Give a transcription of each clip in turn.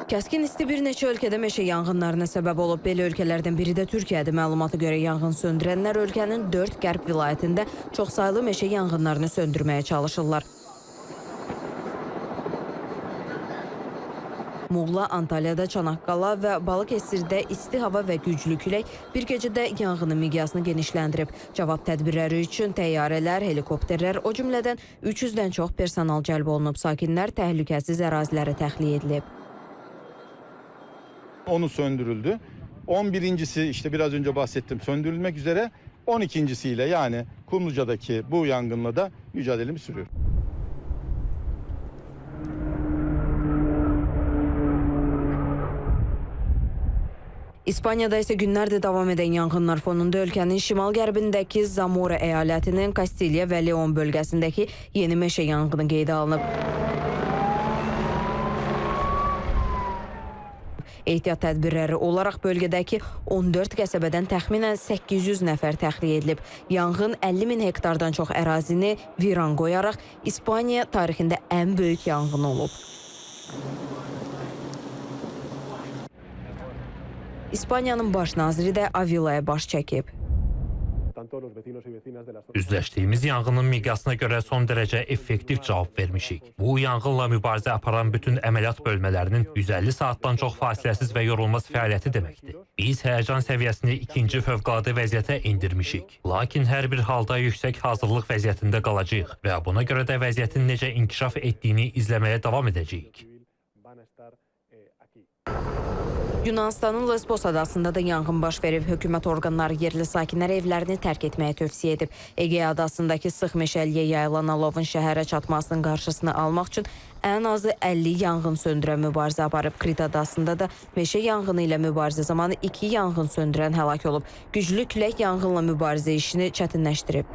Kəskin isti bir neçə ölkədə meşə yanğınlarına səbəb olub. Belə ölkələrdən biri də Türkiyədir. Məlumata görə yanğın söndürənlər ölkənin 4 qərb vilayətində çoxsaylı meşə yanğınlarını söndürməyə çalışırlar. Muğla, Antalyada, Çanaqqala və Balıkəsirdə isti hava və güclü külək bir gecədə yanğının miqyasını genişləndirib. Cavab tədbirləri üçün təyyarələr, helikopterlər, o cümlədən 300-dən çox personal cəlb olunub. Sakinlər təhlükəsiz ərazilərə təxliyə edilib. Onu söndürüldü. 11.si işte biraz önce bahsettim söndürülmek üzere. 12.siyle yani Kumluca'daki bu yangınla da mücadelemi sürüyor. İspaniyada isə günlərdir davam edən yanğınlar fonunda ölkənin şimal-qərbindəki Zamora əyalətinin Kastilya və Leon bölgəsindəki yeni meşə yanğını qeydə alınıb. Ehtiyat tədbirləri olaraq bölgədəki 14 qəsəbədən təxminən 800 nəfər təxliyə edilib. Yanğın 50.000 hektardan çox ərazini viran qoyaraq İspaniya tarixində ən böyük yanğın olub. İspaniyanın baş naziri də Avilaya baş çəkib. Üzləşdiyimiz yanğının miqyasına görə son dərəcə effektiv cavab vermişik. Bu yanğınla mübarizə aparan bütün əməliyyat bölmələrinin 150 saatdan çox fasiləsiz və yorulmaz fəaliyyəti deməkdir. Biz həyəcan səviyyəsini ikinci fövqəladə vəziyyətə indirmişik. Lakin hər bir halda yüksək hazırlıq vəziyyətində qalacağıq və buna görə də vəziyyətin necə inkişaf etdiyini izləməyə davam edəcəyik. Yunanistanın Lesbos adasında da yanğın baş verib. Hökumət orqanları yerli sakinlər evlərini tərk etməyə tövsiyə edib. Egey adasındakı sıx meşəliyə yayılan alovun şəhərə çatmasının qarşısını almaq üçün ən azı 50 yanğın söndürən mübarizə aparıb. Krit adasında da meşə yanğını ilə mübarizə zamanı 2 yanğın söndürən həlak olub. Güclü külək yanğınla mübarizə işini çətinləşdirib.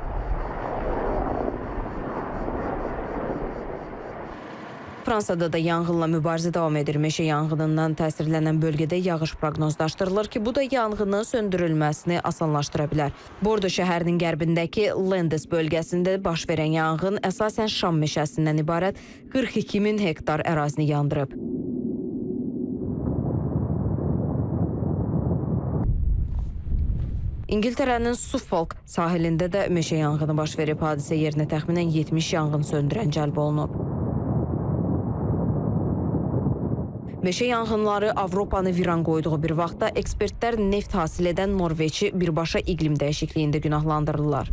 Fransada da yanğınla mübarizə davam edir. Meşə yanğınından təsirlənən bölgədə yağış proqnozlaşdırılır ki, bu da yanğının söndürülməsini asanlaşdıra bilər. Bordo şəhərinin qərbindəki Lendes bölgəsində baş verən yanğın əsasən şam meşəsindən ibarət 42.000 hektar ərazini yandırıb. İngiltərənin Suffolk sahilində də meşə yanğını baş verib. Hadisə yerinə təxminən 70 yanğın söndürən cəlb olunub. Meşə yanğınları Avropanı viran qoyduğu bir vaxtda ekspertlər neft hasil edən Norveçi birbaşa iqlim dəyişikliyində günahlandırırlar.